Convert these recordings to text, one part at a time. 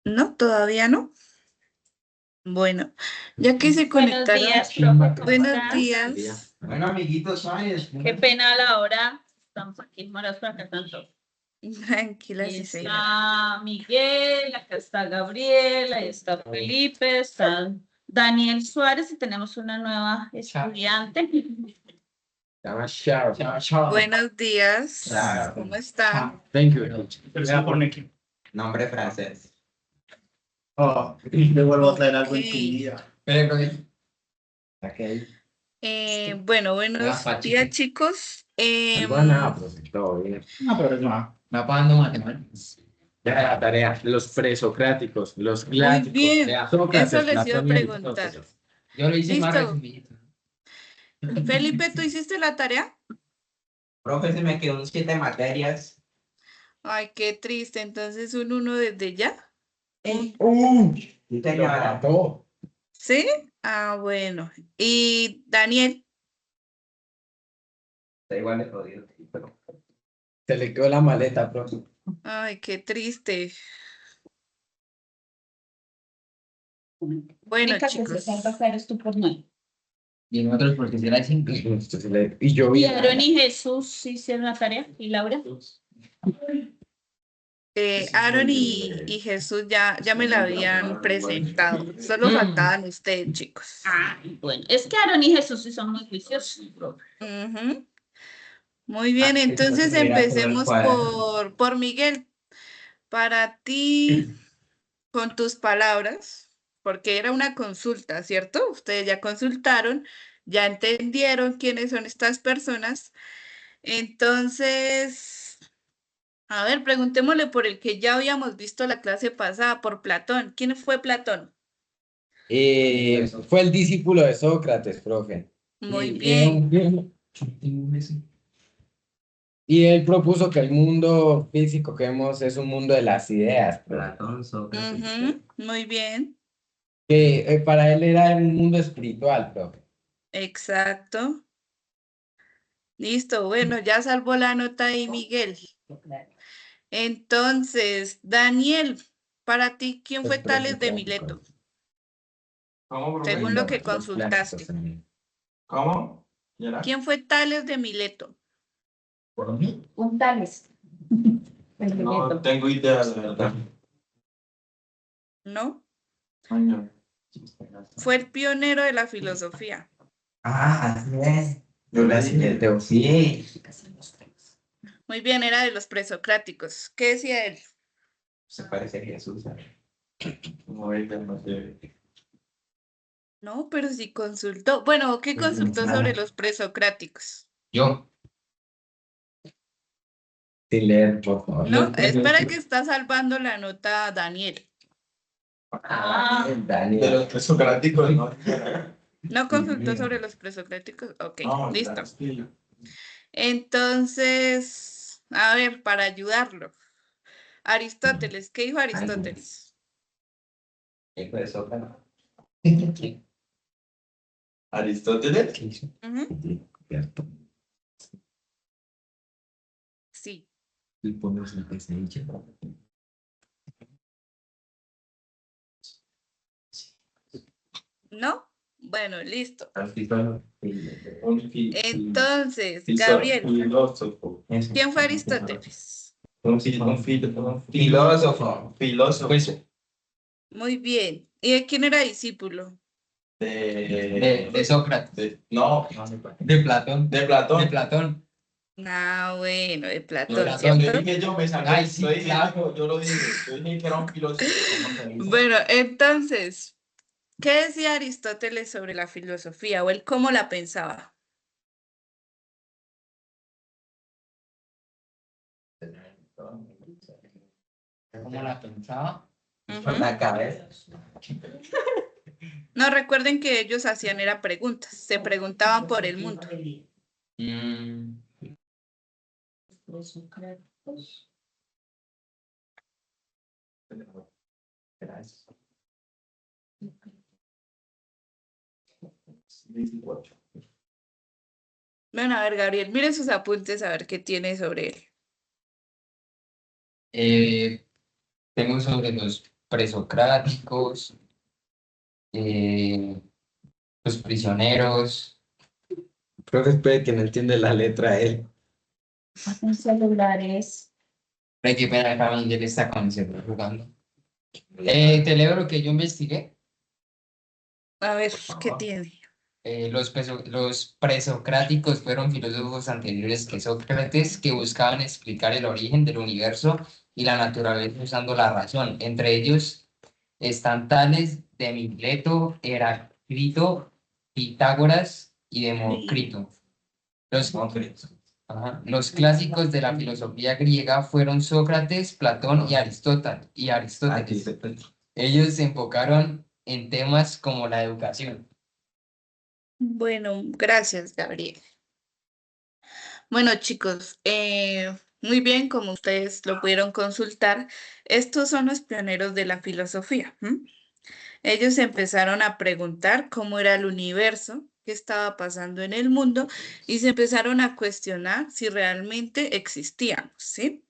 No, todavía no. Bueno, ya que se Buenos conectaron. días, profe, ¿cómo Buenos estás? días. Bueno, amiguitos, ¿sabes? Qué pena la hora. Estamos aquí morados por acá tanto. Tranquila, Ahí sí, señora. está Miguel, acá está Gabriel, ahí está Felipe, está Daniel Suárez y tenemos una nueva estudiante. Buenos días. Chao. ¿Cómo están? Thank you. Nombre francés. Oh, le vuelvo a traer algo en tu Ok. vida. Ok. Bueno, buenos días, chicos. Todo bien. No, pero no. Me apagando matemáticas. Ya la tarea. Los presocráticos, los Muy clásicos. bien. Sócrates, Eso les iba a Platón y preguntar. Aristóteles. Yo lo hice más ¿Listo? resumido. Felipe, ¿tú hiciste la tarea? Profe, se me quedó 7 materias. Ay, qué triste. Entonces, un 1 desde ya. Sí, señora. ¿Sí? Ah, bueno. Y Daniel. Está igual de jodido. Se le quedó la maleta, profe. Ay, qué triste. Bueno, chicos. Eres tú por 9. Y nosotros porque será 5. Y yo Y vi. Aaron y Jesús hicieron la tarea. ¿Y Laura? Aaron y Jesús ya me la habían presentado. Solo faltaban ustedes, chicos. Ah, bueno. Es que Aaron y Jesús sí son muy juiciosos, profe. Ujú. Muy bien, entonces empecemos por Miguel. Para ti, con tus palabras, porque era una consulta, ¿cierto? Ustedes ya consultaron, ya entendieron quiénes son estas personas. Entonces, a ver, preguntémosle por el que ya habíamos visto la clase pasada, por Platón. ¿Quién fue Platón? Fue el discípulo de Sócrates, profe. Muy bien. Y él propuso que el mundo físico que vemos es un mundo de las ideas, Platón, Sócrates. Ujú, muy bien. Que para él era un mundo espiritual, profe. Exacto. Listo, bueno, ya salvó la nota ahí, Miguel. Entonces, Daniel, para ti, ¿quién fue Tales de Mileto? ¿Cómo, profe? Según lo que Los clásicos consultaste. también. ¿Cómo? ¿Y era? ¿Quién fue Tales de Mileto? Un Tales. No tengo idea, de verdad. ¿No? Año. Fue el pionero de la filosofía. Ah, así es. Yo la siguiente, sí. Muy bien, era de los presocráticos. ¿Qué decía él? Se parece a Jesús, ¿sabes? Como ella, no sé. No, pero sí consultó. Bueno, ¿qué consultó sobre los presocráticos? Yo. Sin leer, por favor. No, espera que está salvando la nota Daniel. Ah, De Daniel. los presocráticos, ¿no? ¿No consultó sobre los presocráticos? Ok, No, listo. sí. Entonces, a ver, para ayudarlo. Aristóteles, ¿qué dijo Aristóteles? Hijo de Sócrates. ¿Aristóteles? Ujú, sí. Y pones el que se dice. ¿No? Bueno, listo. Un Entonces, Gabriel, filósofo. ¿quién fue Aristóteles? Un filósofo. Filósofo. Muy bien. ¿Y de quién era discípulo? De Sócrates. No, De Platón. de Platón. De Platón. Ah, bueno, de No, Platón, Platón, ¿cierto? yo dije yo me salvé. Ay, sí, Yo dije, claro. yo lo dije. Yo dije que era un filósofo. Bueno, entonces, ¿qué decía Aristóteles sobre la filosofía o él cómo la pensaba? ¿Cómo la pensaba? Por Ujú. la cabeza. No, recuerden que ellos hacían era preguntas, se preguntaban por el mundo. Mm, Bueno, a ver, Gabriel, mire sus apuntes a ver qué tiene sobre él. tengo sobre los presocráticos, eh, los prisioneros. Creo que puede que no entiende la letra él. En celulares. Hay que ver acá Miguel está con el celular jugando. Te leo lo que yo investigué. A ver, ¿qué tiene? Los presocráticos fueron filósofos anteriores que Sócrates que buscaban explicar el origen del universo y la naturaleza usando la razón. Entre ellos están Tales de Mileto, Heráclito, Pitágoras y Demócrito. Los clásicos de la filosofía griega fueron Sócrates, Platón y Aristóteles. Ellos se enfocaron en temas como la educación. Bueno, gracias, Gabriel. Bueno, chicos, muy bien, como ustedes lo pudieron consultar, estos son los pioneros de la filosofía. Ellos empezaron a preguntar cómo era el universo, qué estaba pasando en el mundo, y se empezaron a cuestionar si realmente existíamos, ¿sí?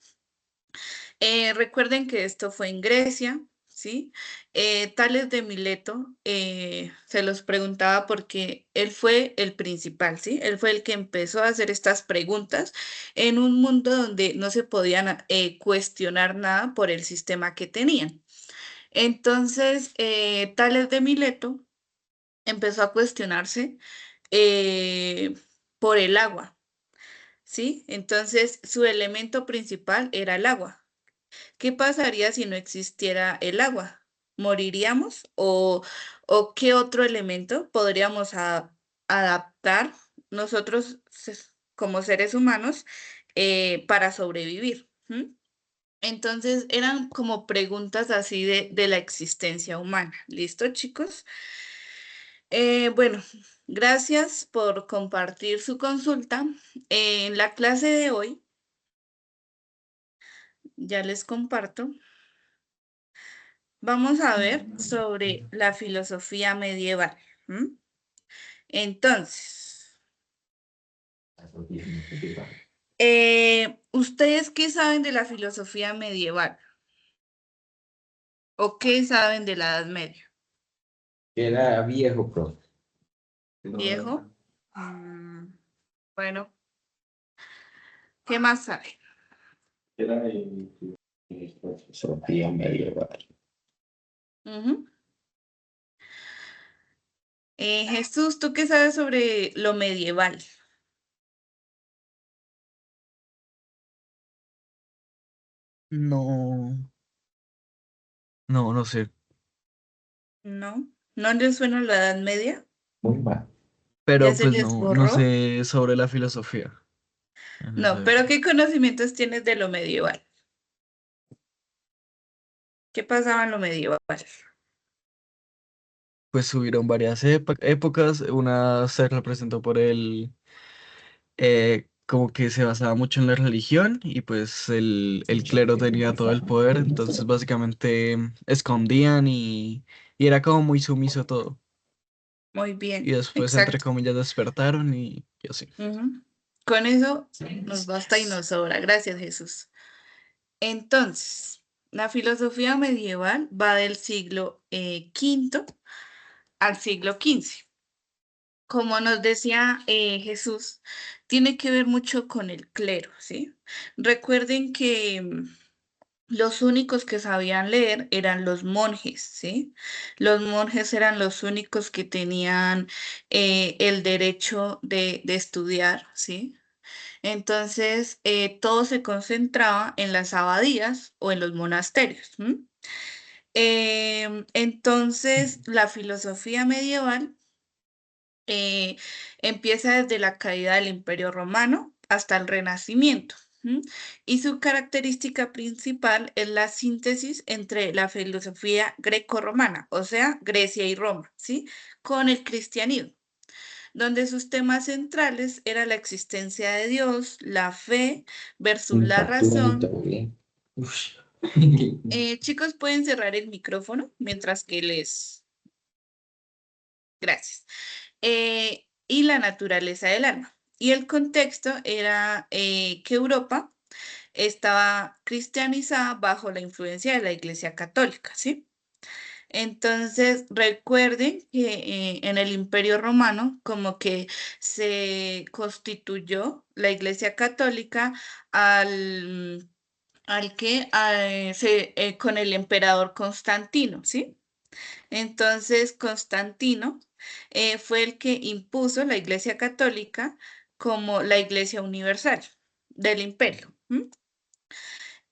Recuerden que esto fue en Grecia, ¿sí? Tales de Mileto se los preguntaba porque él fue el principal, ¿sí? Él fue el que empezó a hacer estas preguntas en un mundo donde no se podían cuestionar nada por el sistema que tenían. Entonces, Tales de Mileto empezó a cuestionarse por el agua, ¿sí? Entonces, su elemento principal era el agua. ¿Qué pasaría si no existiera el agua? ¿Moriríamos? ¿O qué otro elemento podríamos adaptar nosotros como seres humanos para sobrevivir? Entonces eran como preguntas así de la existencia humana. ¿Listo, chicos? Bueno, gracias por compartir su consulta. En la clase de hoy, ya les comparto. Vamos a ver sobre la filosofía medieval. Entonces, ¿ustedes qué saben de la filosofía medieval? ¿O qué saben de la Edad Media? Era viejo, profe. ¿Viejo? Bueno, ¿qué más saben? Era Filosofía medieval. Ujú. Jesús, ¿tú qué sabes sobre lo medieval? No, no sé. ¿No? ¿No les suena la Edad Media? Muy mal. ¿Ya Pero se pues les no borró? sé sobre la filosofía en esa No, pero época. ¿qué conocimientos tienes de lo medieval? ¿Qué pasaba en lo medieval? Pues hubieron varias épocas. Una se representó por como que se basaba mucho en la religión y pues el clero tenía todo el poder. Entonces básicamente escondían y era como muy sumiso todo. Muy Y bien, después, entre exacto. comillas, despertaron y así. Ujú. Con eso nos basta y nos sobra. Gracias, Jesús. Entonces, la filosofía medieval va del siglo V al siglo XV. Como nos decía Jesús, tiene que ver mucho con el clero, ¿sí? Recuerden que los únicos que sabían leer eran los monjes, ¿sí? Los monjes eran los únicos que tenían el derecho de estudiar, ¿sí? Entonces, todo se concentraba en las abadías o en los monasterios. Entonces, la filosofía medieval eh, empieza desde la caída del Imperio Romano hasta el Renacimiento. Y su característica principal es la síntesis entre la filosofía greco-romana, o sea, Grecia y Roma, ¿sí? Con el cristianismo, donde sus temas centrales era la existencia de Dios, la fe versus la razón. Chicos, pueden cerrar el micrófono mientras que les... Gracias. Y la naturaleza del alma. Y el contexto era que Europa estaba cristianizada bajo la influencia de la Iglesia Católica, ¿sí? Entonces, recuerden que en el Imperio Romano como que se constituyó la Iglesia Católica al, con el emperador Constantino, ¿sí? Entonces, Constantino fue el que impuso la Iglesia Católica como la Iglesia Universal del imperio. ¿M?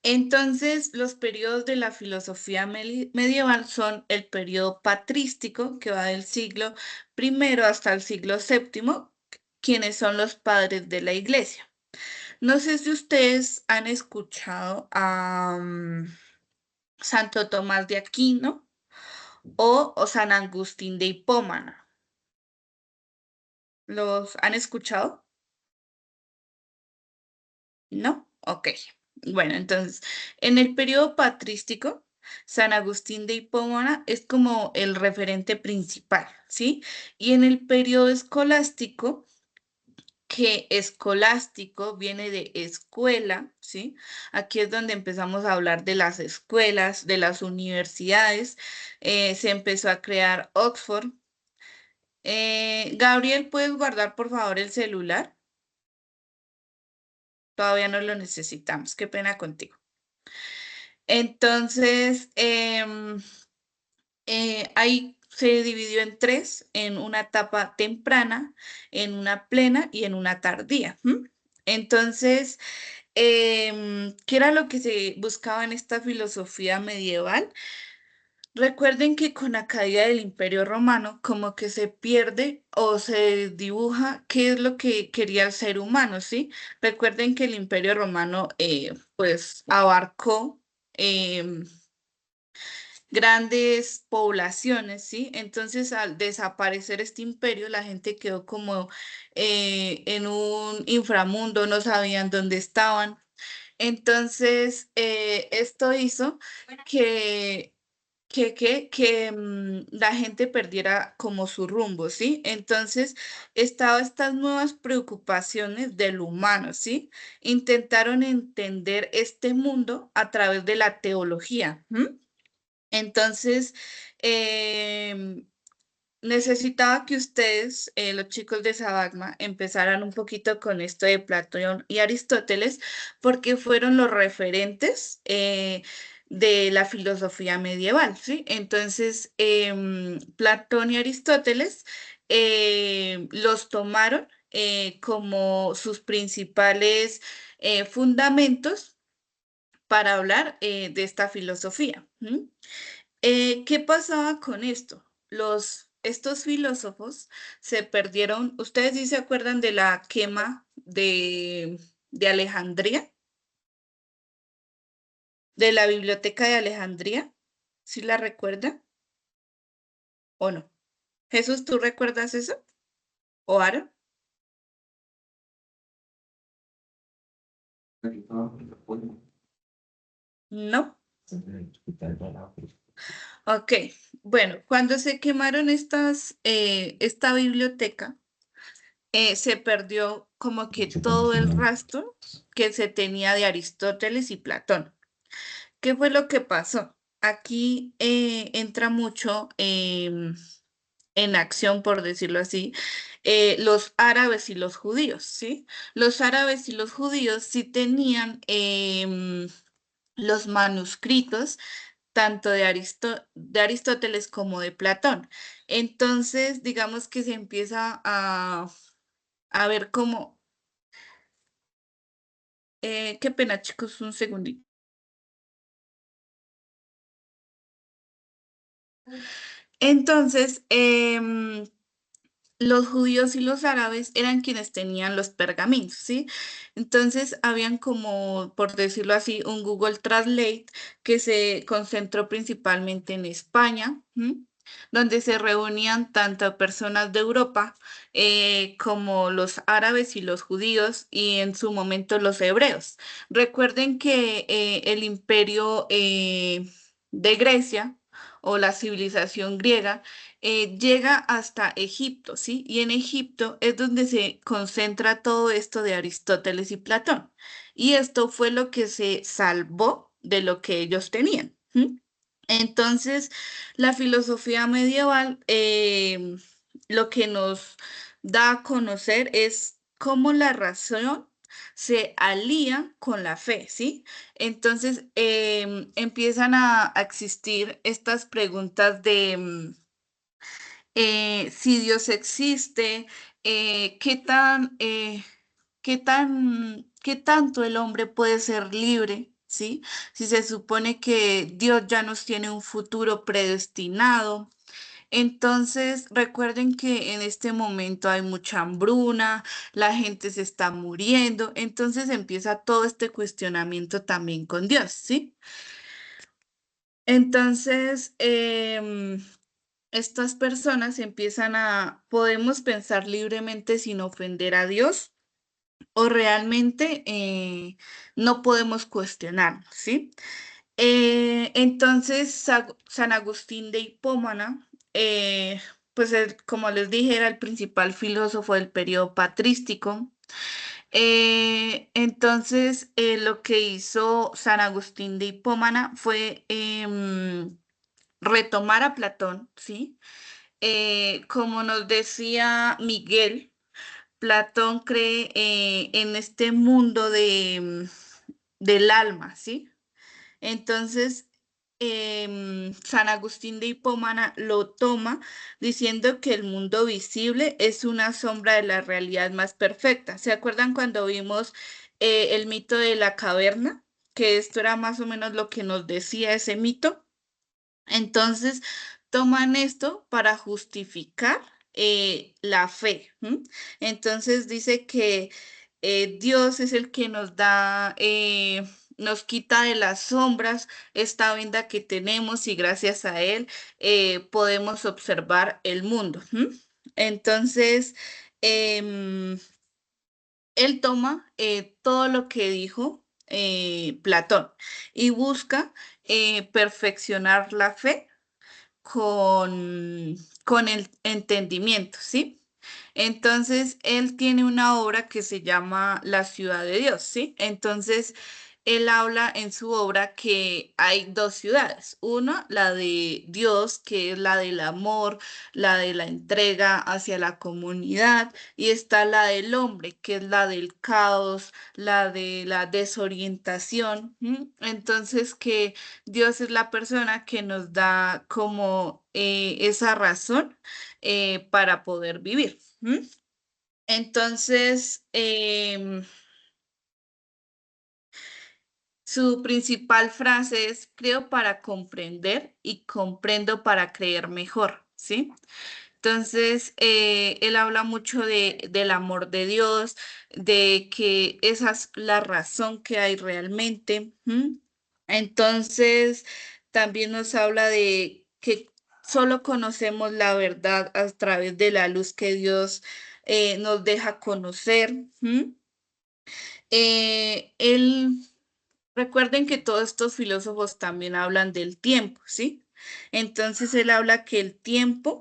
Entonces, los periodos de la filosofía medieval son el periodo patrístico, que va del siglo primero hasta el siglo séptimo, quienes son los padres de la Iglesia. No sé si ustedes han escuchado a Santo Tomás de Aquino o San Agustín de Hipómana. ¿Los han escuchado? ¿No? Ok. Bueno, entonces, en el periodo patrístico, San Agustín de Hipómana es como el referente principal, ¿sí? Y en el periodo escolástico, que escolástico viene de escuela, ¿sí? Aquí es donde empezamos a hablar de las escuelas, de las universidades. Se empezó a crear Oxford. Gabriel, ¿puedes guardar por favor el celular? Todavía no lo necesitamos. Qué pena contigo. Entonces, ahí se dividió en tres, en una etapa temprana, en una plena y en una tardía. ¿M? Entonces, ¿qué era lo que se buscaba en esta filosofía medieval? Recuerden que con la caída del Imperio Romano como que se pierde o se dibuja qué es lo que quería el ser humano, ¿sí? Recuerden que el Imperio Romano pues abarcó grandes poblaciones, ¿sí? Entonces al desaparecer este imperio la gente quedó como en un inframundo, no sabían dónde estaban. Entonces esto hizo que la gente perdiera como su rumbo, ¿sí? Entonces, estaba estas nuevas preocupaciones del humano, ¿sí? Intentaron entender este mundo a través de la teología. ¿M? Entonces, necesitaba que ustedes, los chicos de Sabagma, empezaran un poquito con esto de Platón y Aristóteles, porque fueron los referentes de la filosofía medieval, ¿sí? Entonces, Platón y Aristóteles los tomaron como sus principales fundamentos para hablar de esta filosofía. ¿M? ¿Qué pasaba con esto? Estos filósofos se perdieron. ¿Ustedes sí se acuerdan de la quema de Alejandría? ¿De la biblioteca de Alejandría? ¿Sí la recuerdan o no? Jesús, ¿tú recuerdas eso? ¿O Aaron? No. Ok, bueno, cuando se quemaron esta biblioteca, se perdió como que todo el rastro que se tenía de Aristóteles y Platón. ¿Qué fue lo que pasó? Aquí entra mucho en acción, por decirlo así, los árabes y los judíos, ¿sí? Los árabes y los judíos sí tenían los manuscritos tanto de Aristóteles como de Platón. Entonces, digamos que se empieza a ver cómo... qué pena, chicos, un segundito. Entonces, los judíos y los árabes eran quienes tenían los pergaminos, ¿sí? Entonces, habían como, por decirlo así, un Google Translate que se concentró principalmente en España, ¿m? Donde se reunían tanto personas de Europa como los árabes y los judíos y en su momento los hebreos. Recuerden que el imperio de Grecia o la civilización griega llega hasta Egipto, ¿sí? Y en Egipto es donde se concentra todo esto de Aristóteles y Platón. y esto fue lo que se salvó de lo que ellos tenían. Entonces, la filosofía medieval lo que nos da a conocer es cómo la razón se alía con la fe, ¿sí? Entonces, empiezan a existir estas preguntas de si Dios existe, eh, qué tan, eh, qué tanto el hombre puede ser libre, ¿sí? Si se supone que Dios ya nos tiene un futuro predestinado. Entonces, recuerden que en este momento hay mucha hambruna, la gente se está muriendo, entonces empieza todo este cuestionamiento también con Dios, ¿sí? Entonces, estas personas empiezan podemos pensar libremente sin ofender a Dios o realmente no podemos cuestionar, ¿sí? Entonces, San Agustín de Hipómana, pues como les dije, era el principal filósofo del periodo patrístico. Entonces, lo que hizo San Agustín de Hipómana fue retomar a Platón, ¿sí? Como nos decía Miguel, Platón cree en este mundo del alma, ¿sí? Entonces, San Agustín de Hipómana lo toma diciendo que el mundo visible es una sombra de la realidad más perfecta. ¿Se acuerdan cuando vimos el mito de la caverna? Que esto era más o menos lo que nos decía ese mito. Entonces, toman esto para justificar la fe. Entonces, dice que Dios es el que nos da, nos quita de las sombras esta venda que tenemos y gracias a Él podemos observar el mundo. Entonces, em, él toma todo lo que dijo Platón y busca perfeccionar la fe con el entendimiento, ¿sí? Entonces, él tiene una obra que se llama La ciudad de Dios, ¿sí? Entonces, él habla en su obra que hay dos ciudades. Una, la de Dios, que es la del amor, la de la entrega hacia la comunidad, y está la del hombre, que es la del caos, la de la desorientación. Entonces, que Dios es la persona que nos da como esa razón para poder vivir. Entonces, su principal frase es, creo para comprender y comprendo para creer mejor, ¿sí? Entonces, él habla mucho del amor de Dios, de que esa es la razón que hay realmente. Entonces, también nos habla de que solo conocemos la verdad a través de la luz que Dios nos deja conocer. Él Recuerden que todos estos filósofos también hablan del tiempo, ¿sí? Entonces él habla que el tiempo,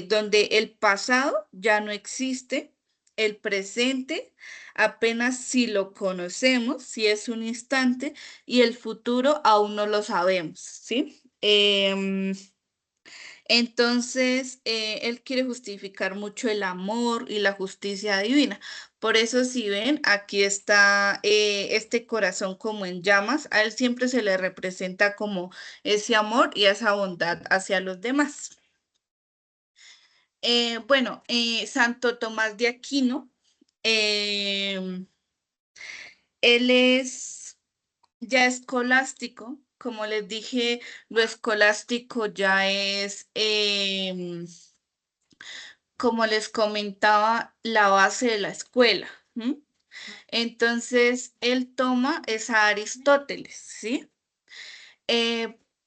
donde el pasado ya no existe, el presente apenas si lo conocemos, si es un instante, y el futuro aún no lo sabemos, ¿sí? Entonces, él quiere justificar mucho el amor y la justicia divina. Por eso, si ven, aquí está este corazón como en llamas. A él siempre se le representa como ese amor y esa bondad hacia los demás. Bueno, Santo Tomás de Aquino, em, él es ya escolástico. Como les dije, lo escolástico ya es como les comentaba, la base de la escuela. Entonces, él toma esa Aristóteles, ¿sí?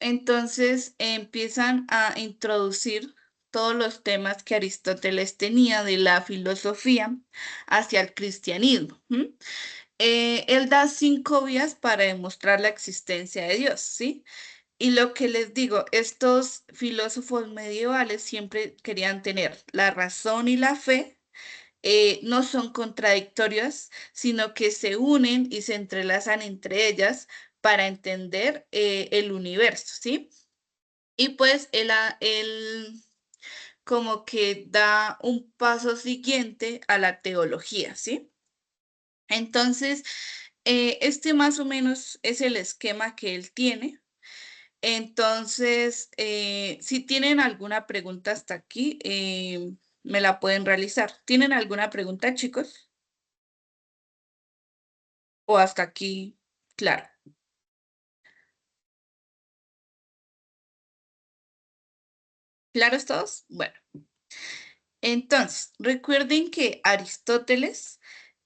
Entonces, empiezan a introducir todos los temas que Aristóteles tenía de la filosofía hacia el cristianismo. Él da 5 vías para demostrar la existencia de Dios, ¿sí? Y lo que les digo, estos filósofos medievales siempre querían tener la razón y la fe no son contradictorias, sino que se unen y se entrelazan entre ellas para entender el universo, ¿sí? Y pues él como que da un paso siguiente a la teología, ¿sí? Entonces, este más o menos es el esquema que él tiene. Entonces, si tienen alguna pregunta hasta aquí, me la pueden realizar. ¿Tienen alguna pregunta, chicos? ¿O hasta aquí? Claro. ¿Claros todos? Bueno, entonces, recuerden que Aristóteles,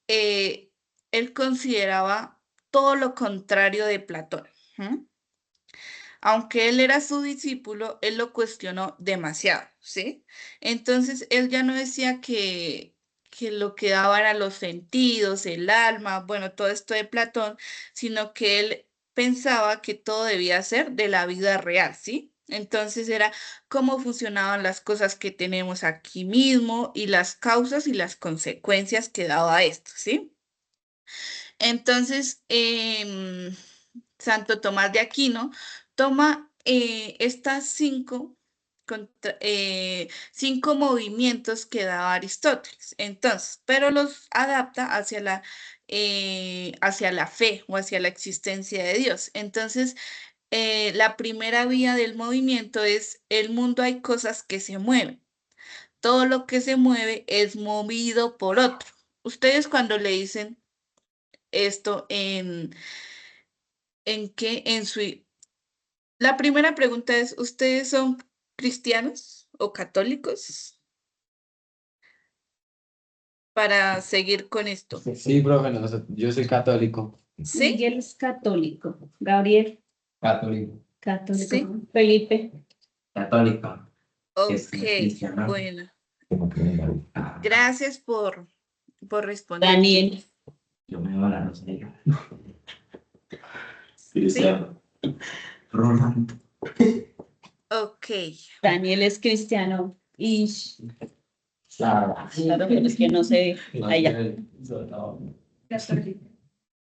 él consideraba todo lo contrario de Platón. ¿M? Aunque él era su discípulo, él lo cuestionó demasiado, ¿sí? Entonces, él ya no decía que lo que daba eran los sentidos, el alma, bueno, todo esto de Platón, sino que él pensaba que todo debía ser de la vida real, ¿sí? Entonces era cómo funcionaban las cosas que tenemos aquí mismo y las causas y las consecuencias que daba esto, ¿sí? Entonces, Santo Tomás de Aquino toma estas cinco movimientos que daba Aristóteles, entonces, pero los adapta hacia la fe o hacia la existencia de Dios. Entonces, la primera vía del movimiento es: el mundo hay cosas que se mueven. Todo lo que se mueve es movido por otro. Ustedes cuando le dicen esto en qué, en su... La primera pregunta es, ¿ustedes son cristianos o católicos? Para seguir con esto. Sí, profe, yo soy católico. ¿Sí? Miguel es católico. Gabriel, Católico. católico. Sí. Felipe, Católico. Ok, bueno. Gracias por responder. Daniel, Yo me voy a la rosería. ¿Sí? Rolando. Ok, Daniel es cristiano. Y Claro. claro, pero es que no sé allá.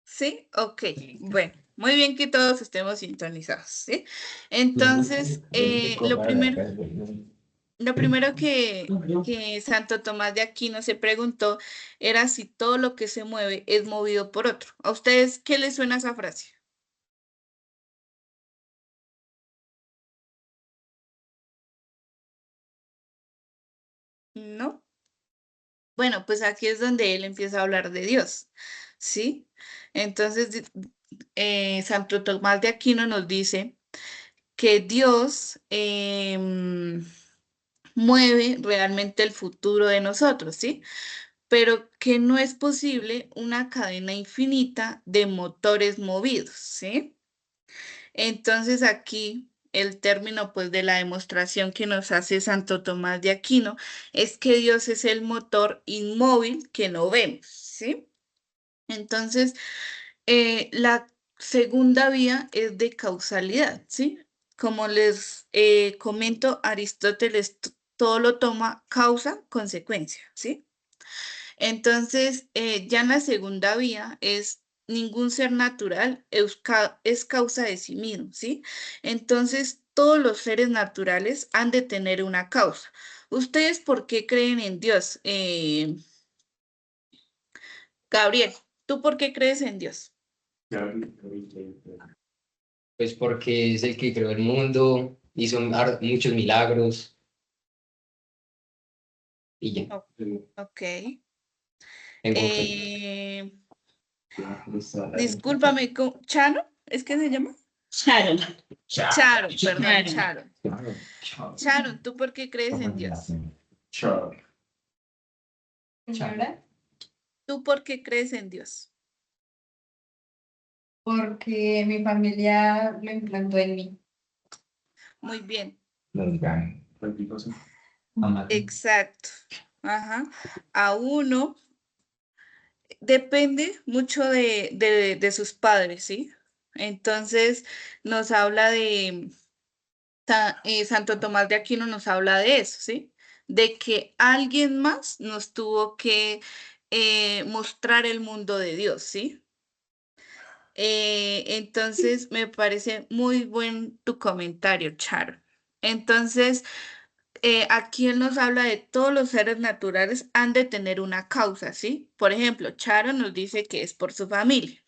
¿sí? Ok, bueno. Muy bien que todos estemos sintonizados, ¿sí? Entonces, lo primero que Santo Tomás de Aquino se preguntó era si todo lo que se mueve es movido por otro. ¿A ustedes qué les suena esa frase? ¿No? Bueno, pues aquí es donde él empieza a hablar de Dios, ¿sí? Entonces, Santo Tomás de Aquino nos dice que Dios mueve realmente el futuro de nosotros, ¿sí? Pero que no es posible una cadena infinita de motores movidos, ¿sí? Entonces aquí el término pues de la demostración que nos hace Santo Tomás de Aquino es que Dios es el motor inmóvil que no vemos, ¿sí? Entonces, la segunda vía es de causalidad, ¿sí? Como les comento, Aristóteles todo lo toma causa, consecuencia, ¿sí? Entonces, ya en la segunda vía es ningún ser natural es causa de sí mismo, ¿sí? Entonces, todos los seres naturales han de tener una causa. ¿Ustedes por qué creen en Dios? Gabriel, ¿tú por qué crees en Dios? Pues porque es el que creó el mundo, hizo muchos milagros y ya. Ok. Tengo fe. Discúlpame, ¿Chano? ¿Es que se llama? Sharon, Charo, perdón, Sharon. Charo. Charo, ¿tú por qué crees en Dios? Señora, ¿Tú por qué crees en Dios? porque mi familia lo implantó en mí. Muy bien, Mamá. exacto. Ajá. A uno depende mucho de sus padres, ¿sí? Entonces nos habla de, Santo Tomás de Aquino nos habla de eso, ¿sí? de que alguien más nos tuvo que mostrar el mundo de Dios, ¿sí? Entonces, me parece muy buen tu comentario, Charo. Entonces, aquí él nos habla de todos los seres naturales han de tener una causa, ¿sí? Por ejemplo, Charo nos dice que es por su familia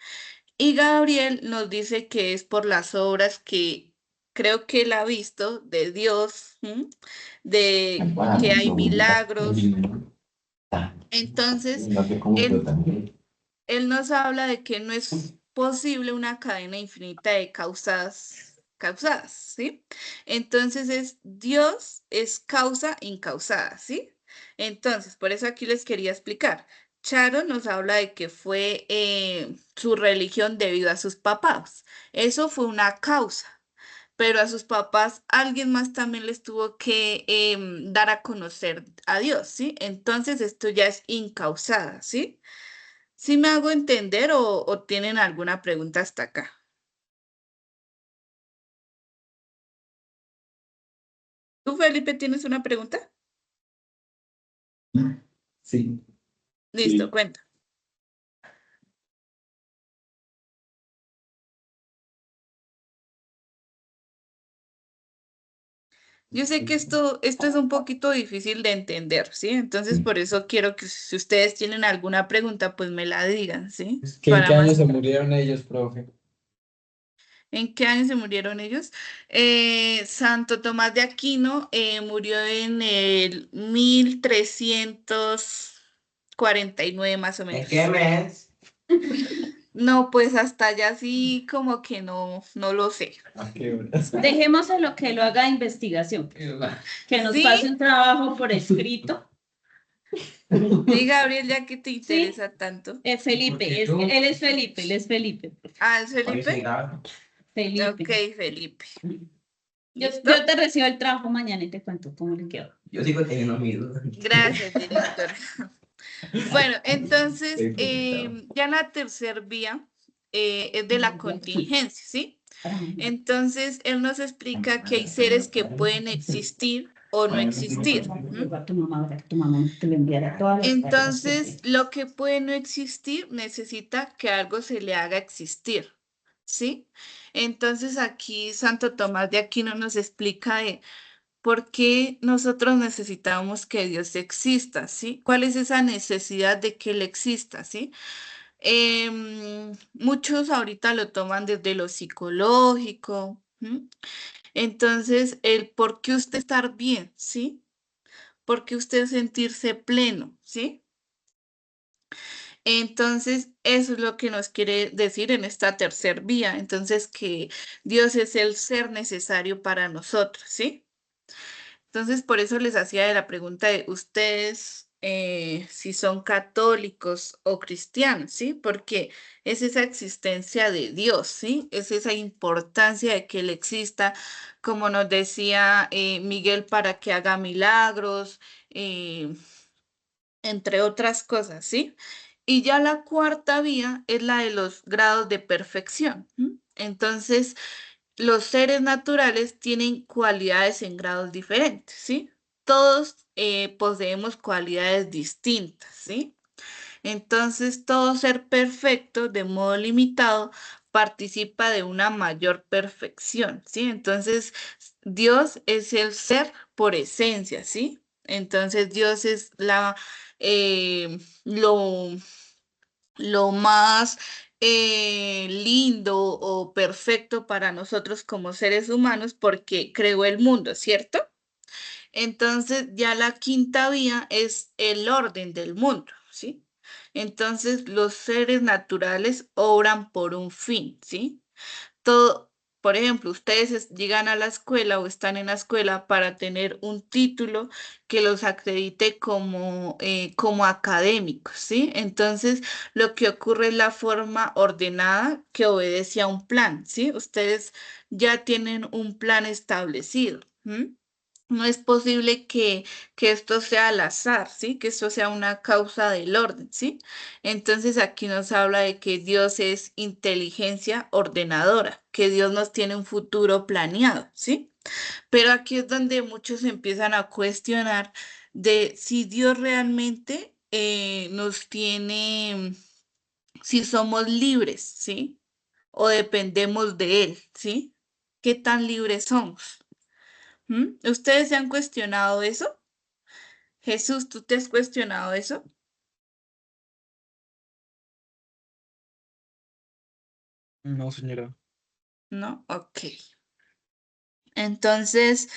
y Gabriel nos dice que es por las obras que creo que él ha visto de Dios, ¿m? De que hay milagros. Entonces, él él nos habla de que no es posible una cadena infinita de causadas, ¿sí? Entonces Dios es causa incausada, ¿sí? Entonces, por eso aquí les quería explicar. Charo nos habla de que fue su religión debido a sus papás. Eso fue una causa, pero a sus papás alguien más también les tuvo que dar a conocer a Dios, ¿sí? Entonces esto ya es incausada, ¿sí? ¿Sí me hago entender o tienen alguna pregunta hasta acá? ¿Tú, Felipe, tienes una pregunta? Sí. Listo, cuenta. Yo sé que esto es un poquito difícil de entender, ¿sí? Entonces, por eso quiero que si ustedes tienen alguna pregunta, pues me la digan, ¿sí? ¿En qué Para año más. se murieron ellos, profe? ¿En qué año se murieron ellos? Santo Tomás de Aquino murió en el 1349 más o ¿En menos. qué mes? No, pues hasta allá sí como que no lo sé. ¿A qué horas? Dejemos a lo que lo haga de investigación, que nos ¿Sí? pase un trabajo por escrito. Sí, Gabriel, ya que te Sí. interesa tanto. Felipe, él es Felipe, él es Felipe. Ah, ¿es Felipe? Felipe. Ok, Felipe. Yo ¿Listo? te recibo el trabajo mañana y te cuento cómo le quedó. Yo sigo teniendo mi duda. Gracias, director. Bueno, entonces, ya la tercera vía es de la contingencia, ¿sí? Entonces, él nos explica que hay seres que pueden existir o no existir. Entonces, lo que puede no existir necesita que algo se le haga existir, ¿sí? Entonces, aquí Santo Tomás de Aquino nos explica de por qué nosotros necesitamos que Dios exista, ¿sí? ¿Cuál es esa necesidad de que Él exista, ¿sí? Muchos ahorita lo toman desde lo psicológico. ¿M? Entonces, el por qué usted estar bien, ¿sí? ¿Por qué usted sentirse pleno, ¿sí? Entonces, eso es lo que nos quiere decir en esta tercer vía. Entonces, que Dios es el ser necesario para nosotros, ¿sí? Entonces, por eso les hacía de la pregunta de ustedes si son católicos o cristianos, ¿sí? Porque es esa existencia de Dios, ¿sí? Es esa importancia de que Él exista, como nos decía Miguel, para que haga milagros, entre otras cosas, ¿sí? Y ya la cuarta vía es la de los grados de perfección. ¿M? Entonces, los seres naturales tienen cualidades en grados diferentes, ¿sí? Todos poseemos cualidades distintas, ¿sí? Entonces, todo ser perfecto de modo limitado participa de una mayor perfección, ¿sí? Entonces, Dios es el ser por esencia, ¿sí? Entonces, Dios es lo más lindo o perfecto para nosotros como seres humanos porque creó el mundo, ¿cierto? Entonces ya la quinta vía es el orden del mundo, ¿sí? Entonces los seres naturales obran por un fin, ¿sí? Todo, por ejemplo, ustedes llegan a la escuela o están en la escuela para tener un título que los acredite como académicos, ¿sí? Entonces, lo que ocurre es la forma ordenada que obedece a un plan, ¿sí? Ustedes ya tienen un plan establecido. ¿M? No es posible que esto sea al azar, ¿sí? Que esto sea una causa del orden, ¿sí? Entonces aquí nos habla de que Dios es inteligencia ordenadora, que Dios nos tiene un futuro planeado, ¿sí? Pero aquí es donde muchos empiezan a cuestionar de si Dios realmente nos tiene, si somos libres, ¿sí? O dependemos de Él, ¿sí? ¿Qué tan libres somos? ¿Ustedes se han cuestionado eso? Jesús, ¿tú te has cuestionado eso? No, señora. ¿No? Ok. Entonces,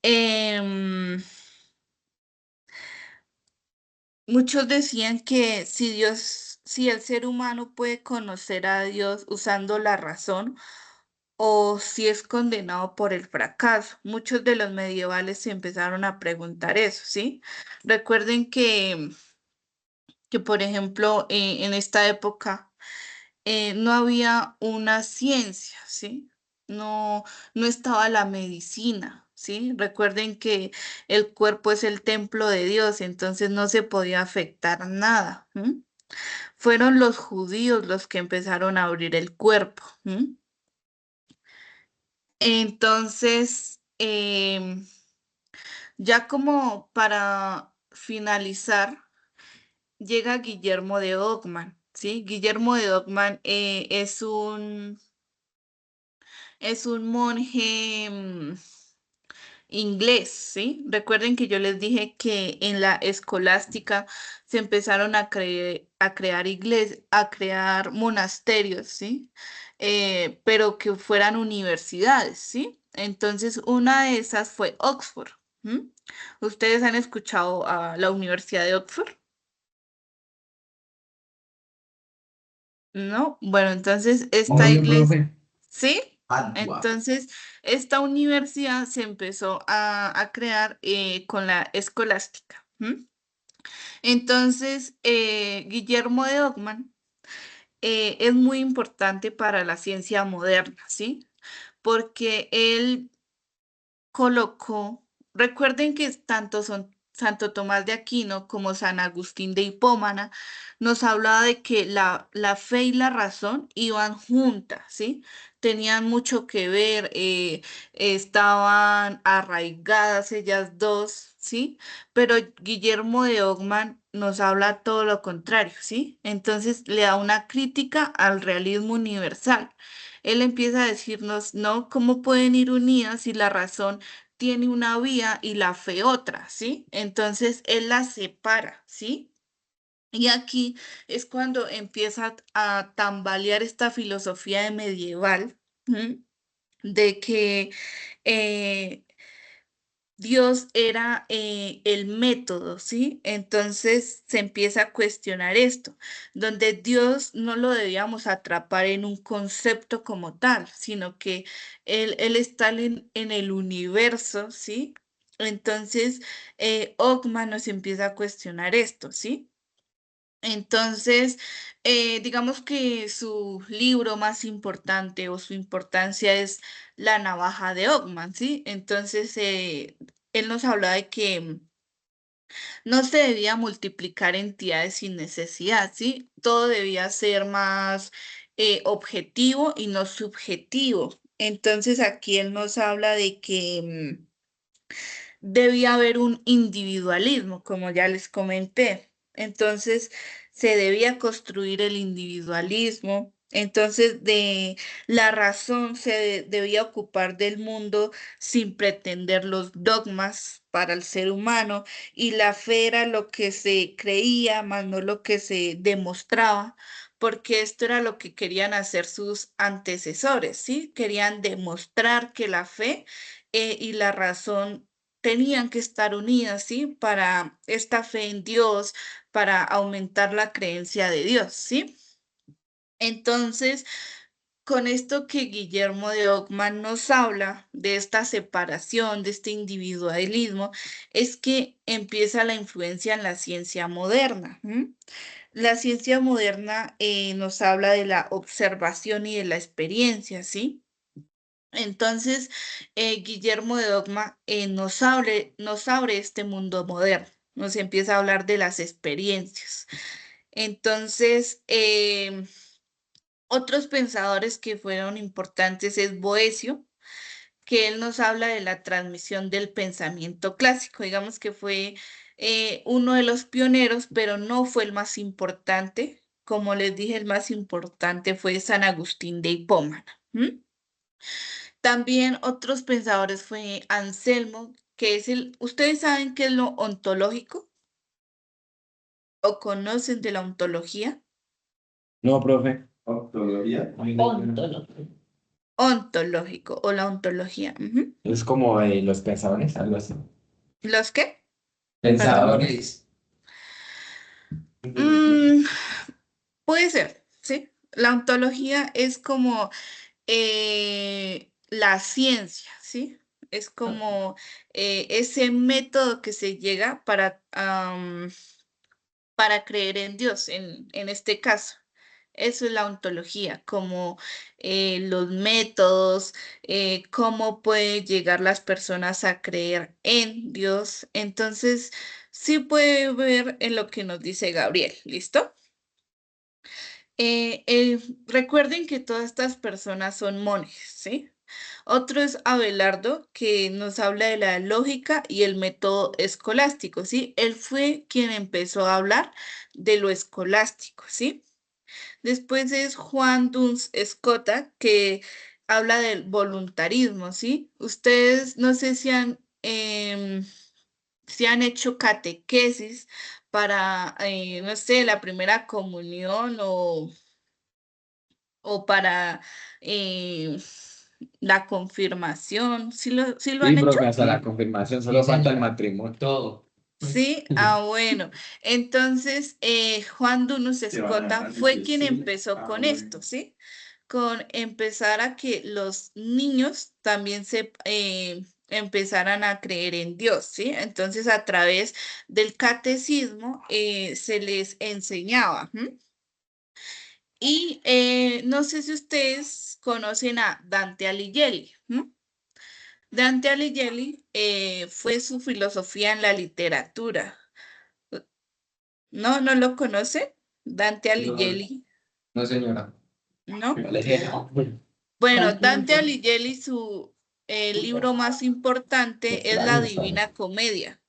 em, muchos decían que si el ser humano puede conocer a Dios usando la razón o si es condenado por el fracaso. Muchos de los medievales se empezaron a preguntar eso, ¿sí? Recuerden que por ejemplo, en esta época no había una ciencia, ¿sí? No, no estaba la medicina, ¿sí? Recuerden que el cuerpo es el templo de Dios, entonces no se podía afectar nada. Fueron los judíos los que empezaron a abrir el cuerpo. Entonces, ya como para finalizar, llega Guillermo de Ockham, ¿sí? Guillermo de Ockham es un monje inglés, ¿sí? Recuerden que yo les dije que en la escolástica se empezaron a crear iglesias, a crear monasterios, ¿sí? Pero que fueran universidades, ¿sí? Entonces, una de esas fue Oxford. ¿M? ¿Ustedes han escuchado a la Universidad de Oxford? ¿No? Bueno, entonces esta Obvio, iglesia, profe. ¿sí? Padua. Entonces, esta universidad se empezó a crear con la escolástica. Entonces, Guillermo de Ockham es muy importante para la ciencia moderna, ¿sí? Porque él colocó, recuerden que tanto son Santo Tomás de Aquino como San Agustín de Hipómana nos hablaba de que la fe y la razón iban juntas, ¿sí? Tenían mucho que ver, estaban arraigadas ellas dos, ¿sí? Pero Guillermo de Ockham nos habla todo lo contrario, ¿sí? Entonces le da una crítica al realismo universal. Él empieza a decirnos, no, ¿cómo pueden ir unidas si la razón tiene una vía y la fe otra, ¿sí? Entonces él la separa, ¿sí? Y aquí es cuando empieza a tambalear esta filosofía de medieval, ¿m? De que eh, Dios era el método, ¿sí? Entonces se empieza a cuestionar esto, donde Dios no lo debíamos atrapar en un concepto como tal, sino que Él está en el universo, ¿sí? Entonces, Ockman nos empieza a cuestionar esto, ¿sí? Entonces, digamos que su libro más importante o su importancia es La navaja de Ockman, ¿sí? Entonces, él nos habla de que no se debía multiplicar entidades sin necesidad, ¿sí? Todo debía ser más objetivo y no subjetivo. Entonces, aquí él nos habla de que debía haber un individualismo, como ya les comenté. Entonces, se debía construir el individualismo. Entonces, de la razón debía ocupar del mundo sin pretender los dogmas para el ser humano y la fe era lo que se creía, más no lo que se demostraba, porque esto era lo que querían hacer sus antecesores, ¿sí? Querían demostrar que la fe y la razón tenían que estar unidas, ¿sí? Para esta fe en Dios, para aumentar la creencia de Dios, ¿sí? Entonces, con esto que Guillermo de Ockham nos habla de esta separación, de este individualismo, es que empieza la influencia en la ciencia moderna. La ciencia moderna nos habla de la observación y de la experiencia, ¿sí? Entonces, Guillermo de Dogma nos abre este mundo moderno, nos empieza a hablar de las experiencias. Entonces, otros pensadores que fueron importantes es Boecio, que él nos habla de la transmisión del pensamiento clásico, digamos que fue uno de los pioneros, pero no fue el más importante. Como les dije, el más importante fue San Agustín de Hipona. ¿M? También otros pensadores fue Anselmo, que es ¿ustedes saben qué es lo ontológico? ¿O conocen de la ontología? No, profe. Ontología. Ontológico o la ontología. Ujú. Es como los pensadores, algo así. ¿Los qué? Pensadores. Mm, puede ser, ¿sí? La ontología es como la ciencia, ¿sí? Es como ese método que se llega para creer en Dios, en este caso. Eso es la ontología, como los métodos, cómo pueden llegar las personas a creer en Dios. Entonces, sí puede ver en lo que nos dice Gabriel, ¿listo? Recuerden que todas estas personas son monjes, ¿sí? Otro es Abelardo, que nos habla de la lógica y el método escolástico, ¿sí? Él fue quien empezó a hablar de lo escolástico, ¿sí? Después es Juan Duns Escota, que habla del voluntarismo, ¿sí? Ustedes no sé si han hecho catequesis para, no sé, la primera comunión o para la confirmación. ¿Sí lo Sí, han hecho? profe, hasta la confirmación, solo Sí, falta el señora. matrimonio. Todo. Sí, bueno. Entonces, Juan Dunus Te van a Escota dejar fue decir quien sí. empezó Ah, con bueno. esto, ¿sí? Con empezar a que los niños también se empezaran a creer en Dios, ¿sí? Entonces, a través del catecismo se les enseñaba. ¿M? Y no sé si ustedes conocen a Dante Alighieri. ¿M? Dante Alighieri fue su filosofía en la literatura. ¿No? ¿No lo conoce? Dante No, Alighieri, no, señora. ¿no? Colegio. Bueno, Dante Alighieri, su libro más importante es la Divina Comedia.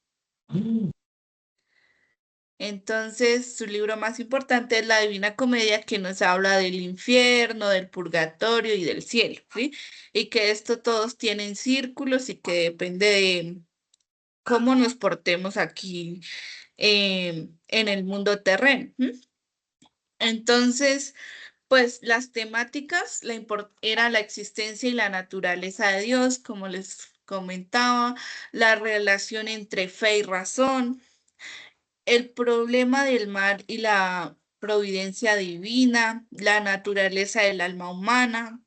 Entonces, su libro más importante es la Divina Comedia, que nos habla del infierno, del purgatorio y del cielo, ¿sí? Y que esto todos tienen círculos y que depende de cómo nos portemos aquí en el mundo terreno. ¿M? Entonces, pues las temáticas era la existencia y la naturaleza de Dios, como les comentaba, la relación entre fe y razón, el problema del mal y la providencia divina, la naturaleza del alma humana,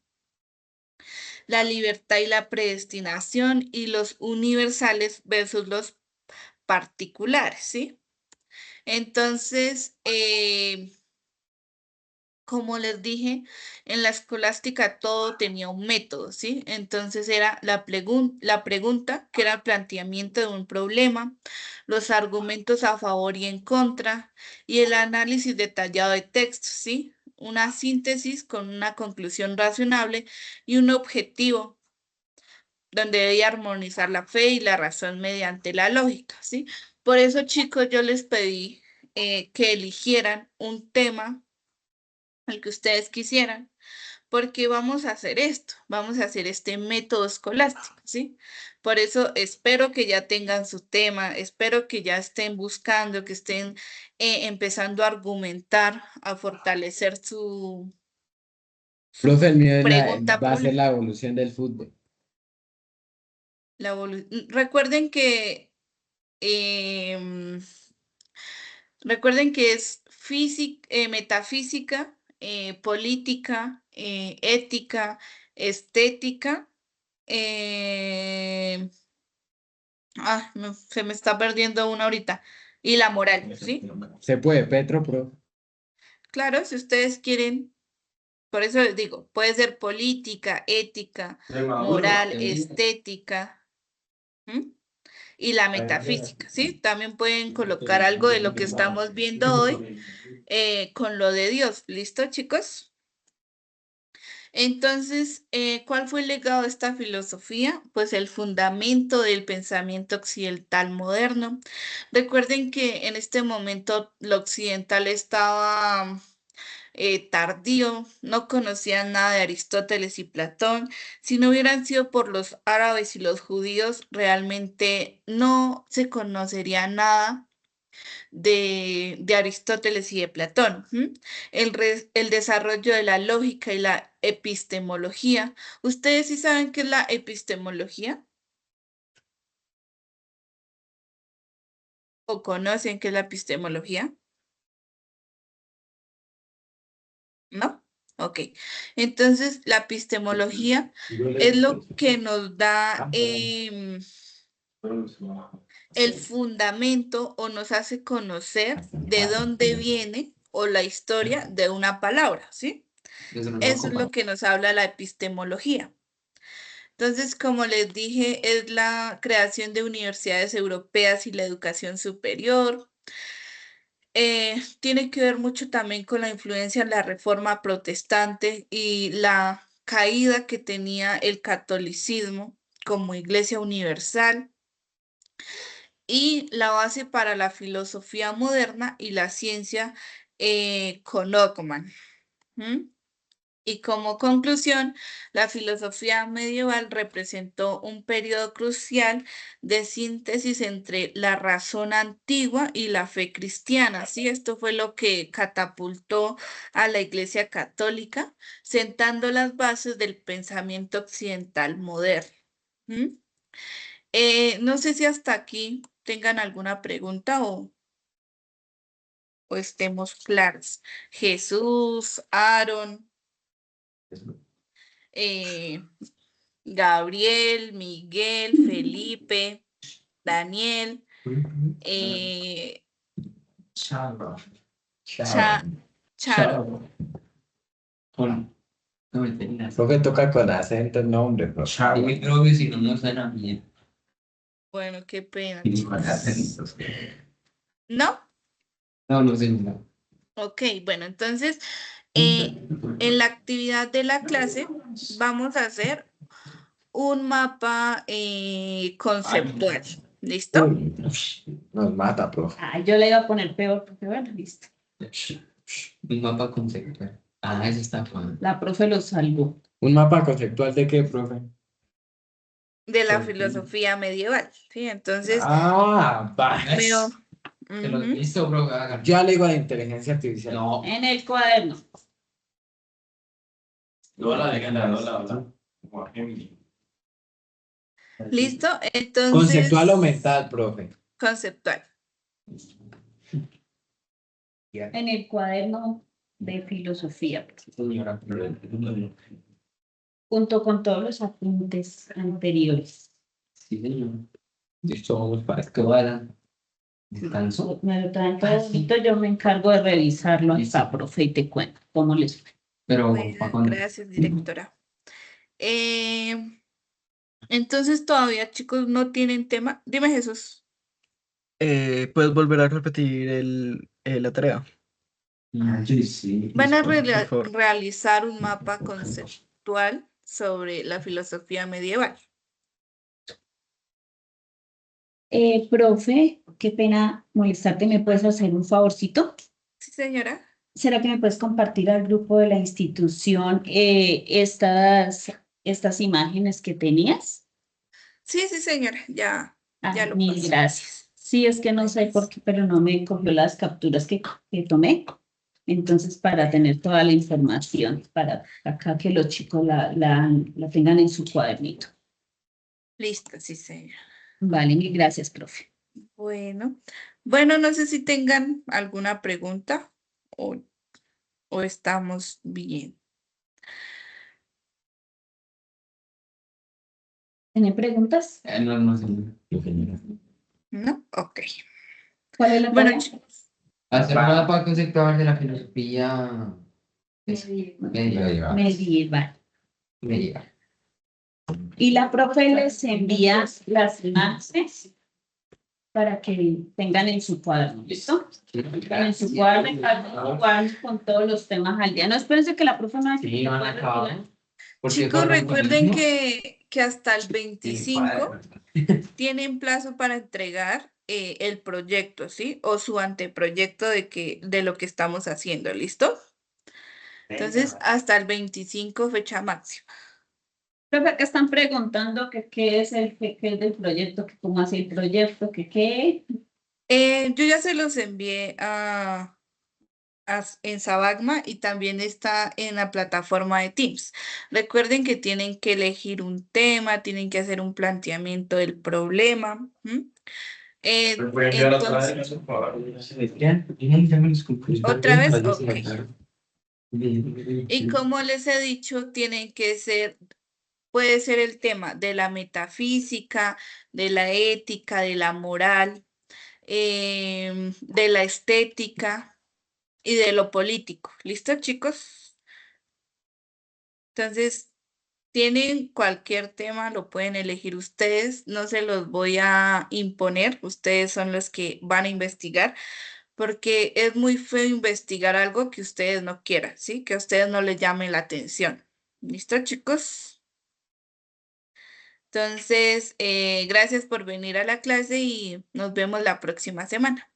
la libertad y la predestinación y los universales versus los particulares, ¿sí? Entonces, como les dije, en la escolástica todo tenía un método, ¿sí? Entonces era la pregunta, que era el planteamiento de un problema, los argumentos a favor y en contra, y el análisis detallado de textos, ¿sí? Una síntesis con una conclusión razonable y un objetivo donde debía armonizar la fe y la razón mediante la lógica, ¿sí? Por eso, chicos, yo les pedí que eligieran un tema al que ustedes quisieran, porque vamos a hacer esto, vamos a hacer este método escolástico, ¿sí? Por eso espero que ya tengan su tema, espero que ya estén buscando, que estén empezando a argumentar, a fortalecer Profe, el su mío es pregunta va a ser pública. la evolución del fútbol. Em, recuerden que es metafísica, política, ética, estética. eh, se me está perdiendo una ahorita. Y la moral, ¿sí? Se puede, Petro, profe. Claro, si ustedes quieren, por eso les digo, puede ser política, ética, De Maduro. moral, estética, ¿m? Y la metafísica, ¿sí? También pueden colocar algo de lo que estamos viendo hoy con lo de Dios. ¿Listo, chicos? Entonces, ¿cuál fue el legado de esta filosofía? Pues el fundamento del pensamiento occidental moderno. Recuerden que en este momento lo occidental estaba tardío, no conocían nada de Aristóteles y Platón. Si no hubieran sido por los árabes y los judíos, realmente no se conocería nada de Aristóteles y de Platón. ¿M? El desarrollo de la lógica y la epistemología. ¿Ustedes sí saben qué es la epistemología? ¿O conocen qué es la epistemología? ¿No? Ok. Entonces, la epistemología es lo que nos da el fundamento o nos hace conocer de dónde viene o la historia de una palabra, ¿sí? Eso es lo que nos habla la epistemología. Entonces, como les dije, es la creación de universidades europeas y la educación superior. Tiene que ver mucho también con la influencia de la Reforma Protestante y la caída que tenía el catolicismo como iglesia universal y la base para la filosofía moderna y la ciencia con Ockman. ¿M? Y como conclusión, la filosofía medieval representó un periodo crucial de síntesis entre la razón antigua y la fe cristiana. ¿Sí? Esto fue lo que catapultó a la Iglesia Católica, sentando las bases del pensamiento occidental moderno. ¿Mm? No sé si hasta aquí tengan alguna pregunta o estemos claros. Jesús, Aaron. Gabriel, Miguel, Felipe, Daniel, Chao. Charo. Hola. No me entiendes. Profe, toca con acento el nombre, profe. Dime creo que si no, no suena bien. Bueno, qué pena. Y con acentos. ¿No? No, no sé. No. Ok, bueno, entonces en la actividad de la clase vamos a hacer un mapa conceptual. ¿Listo? Uy, nos mata, profe. Ah, yo le iba a poner peor porque bueno, listo. Un mapa conceptual. Ah, eso está fácil. La profe lo salvó. ¿Un mapa conceptual de qué, profe? De la filosofía medieval. ¿Sí? Entonces, Ah, veo. Te lo he Ujú. visto, bro. Háganlo. ya le digo a la inteligencia artificial. No. En el cuaderno. Hola. ¿Listo? Entonces, ¿Conceptual o mental, profe? conceptual. En el cuaderno de filosofía. Señora, Junto con todos los apuntes anteriores. sí, señor. Listo, vamos para que vaya. Descanso. Me lo traen todo bonito, yo me encargo de revisarlo hasta, profe, y te cuento cómo les fue. Pero, Bueno, ¿para cuándo? gracias, directora. Entonces, todavía, chicos, no tienen tema. Dime, Jesús. ¿Puedes volver a repetir la tarea? Sí. Van a Por favor. realizar un mapa conceptual sobre la filosofía medieval. Profe, qué pena molestarte, ¿me puedes hacer un favorcito? Sí, señora. ¿Será que me puedes compartir al grupo de la institución estas imágenes que tenías? Sí, señora. Ya lo Mil paso. gracias. Sí, es que no sé por qué, pero no me cogió las capturas que tomé. Entonces, para tener toda la información, para acá que los chicos la tengan en su cuadernito. Listo, sí, señora. Vale, mil gracias, profe. Bueno, no sé si tengan alguna pregunta o estamos bien. ¿Tienen preguntas? No sé. ¿No? Ok. ¿Cuál es la Bueno, tarea? chicos, Hacer un mapa conceptual de la filosofía Medieval. medieval. Y la profe les envía las imágenes para que tengan en su cuaderno, ¿listo? En su cuaderno con todos los temas al día. No, espérense que la profe no Sí, no han acabado. Porque Chicos, por recuerden mismo- que hasta el 25 tienen plazo para entregar el proyecto, ¿sí? O su anteproyecto de lo que estamos haciendo, ¿listo? Entonces, hasta el 25 fecha máxima. Profe, acá están preguntando que qué es qué es del proyecto, que cómo hace el proyecto, que qué. Yo ya se los envié en Sabagma y también está en la plataforma de Teams. Recuerden que tienen que elegir un tema, tienen que hacer un planteamiento del problema. ¿M? Entonces, ¿otra vez? Ok. Y como les he dicho, tienen que ser, puede ser el tema de la metafísica, de la ética, de la moral, de la estética y de lo político. ¿Listo, chicos? Entonces, tienen cualquier tema, lo pueden elegir ustedes, no se los voy a imponer, ustedes son los que van a investigar, porque es muy feo investigar algo que ustedes no quieran, ¿sí? Que a ustedes no les llame la atención. ¿Listo, chicos? Entonces, gracias por venir a la clase y nos vemos la próxima semana.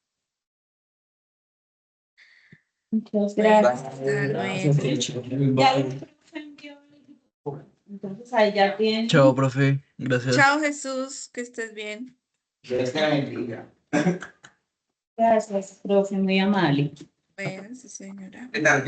Muchas Bueno, gracias. hasta luego. Ya el profe envió el- Entonces ahí ya tienen. Chao, profe. Gracias. Chao, Jesús, que estés bien. Gracias, profe, muy amable. Bueno, sí, señora. ¿Qué tal?